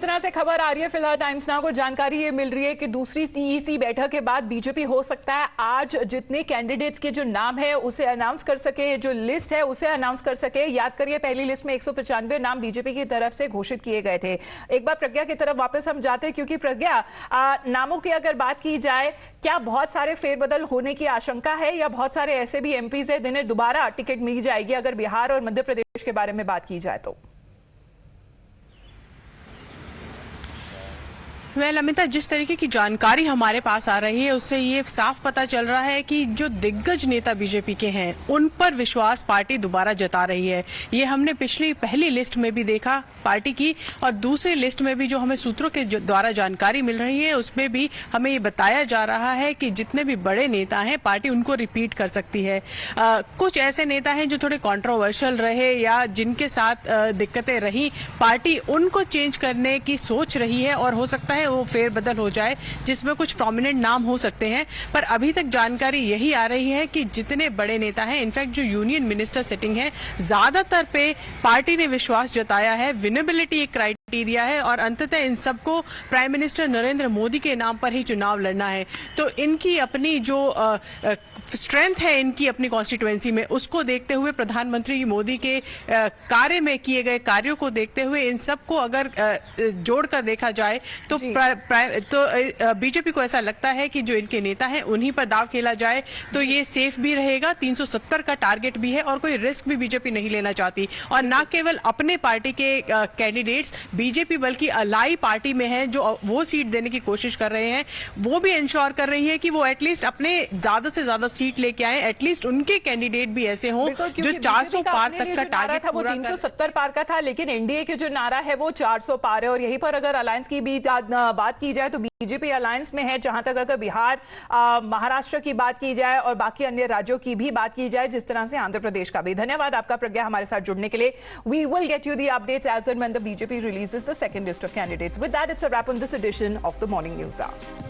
इस तरह से खबर आ रही है फिलहाल टाइम्स नाउ को जानकारी ये मिल रही है कि दूसरी सीईसी बैठक के बाद बीजेपी हो सकता है आज जितने कैंडिडेट्स के जो नाम है उसे अनाउंस कर सके, जो लिस्ट है उसे अनाउंस कर सके। याद करिए पहली लिस्ट में 195 नाम बीजेपी की तरफ से घोषित किए गए थे। एक बार प्रज्ञा की तरफ वापस हम जाते हैं, क्योंकि प्रज्ञा नामों की अगर बात की जाए, क्या बहुत सारे फेरबदल होने की आशंका है या बहुत सारे ऐसे भी एमपीज है जिन्हें दोबारा टिकट मिल जाएगी अगर बिहार और मध्य प्रदेश के बारे में बात की जाए तो? अमिता, जिस तरीके की जानकारी हमारे पास आ रही है उससे ये साफ पता चल रहा है कि जो दिग्गज नेता बीजेपी के हैं उन पर विश्वास पार्टी दोबारा जता रही है। ये हमने पिछली पहली लिस्ट में भी देखा पार्टी की, और दूसरी लिस्ट में भी जो हमें सूत्रों के द्वारा जानकारी मिल रही है उसमें भी हमें ये बताया जा रहा है कि जितने भी बड़े नेता हैं पार्टी उनको रिपीट कर सकती है। कुछ ऐसे नेता हैं जो थोड़े कॉन्ट्रोवर्शियल रहे या जिनके साथ दिक्कतें रही, पार्टी उनको चेंज करने की सोच रही है और हो सकता है वो फेरबदल हो जाए जिसमें कुछ प्रोमिनेंट नाम हो सकते हैं। पर अभी तक जानकारी यही आ रही है कि जितने बड़े नेता हैं, इनफैक्ट जो यूनियन मिनिस्टर सिटिंग है, ज्यादातर पे पार्टी ने विश्वास जताया है। विनेबिलिटी एक क्राइटेरिया है और अंततः इन सबको प्राइम मिनिस्टर नरेंद्र मोदी के नाम पर ही चुनाव लड़ना है। तो इनकी अपनी जो स्ट्रेंथ है इनकी अपनी कॉन्स्टिट्यूएंसी में, उसको देखते हुए प्रधानमंत्री मोदी के कार्य में किए गए कार्यों को देखते हुए इन सबको अगर जोड़कर देखा जाए तो बीजेपी को ऐसा लगता है कि जो इनके नेता हैं उन्हीं पर दाव खेला जाए तो ये सेफ भी रहेगा। 370 का टारगेट भी है और कोई रिस्क भी बीजेपी नहीं लेना चाहती। और न केवल अपने पार्टी के कैंडिडेट्स बीजेपी बल्कि अलाई पार्टी में है जो वो सीट देने की कोशिश कर रहे हैं, वो भी इंश्योर कर रही है कि वो एटलीस्ट अपने ज्यादा से ज्यादा सीट लेके आए। एटलीस्ट उनके कैंडिडेट भी ऐसे हों जो 400 पार तक का टारगेट था, वो 370 पार का था, लेकिन एनडीए के जो नारा है वो 400 पार है। और यहीं पर अगर अलायंस की भी बात की जाए तो बीजेपी अलायंस में है। जहां तक अगर बिहार, महाराष्ट्र की बात की जाए और बाकी अन्य राज्यों की भी बात की जाए, जिस तरह से आंध्र प्रदेश का भी। धन्यवाद आपका प्रज्ञा हमारे साथ जुड़ने के लिए। We will get you the updates as and when the BJP releases the second list of candidates. With that it's a wrap on this edition of the morning news.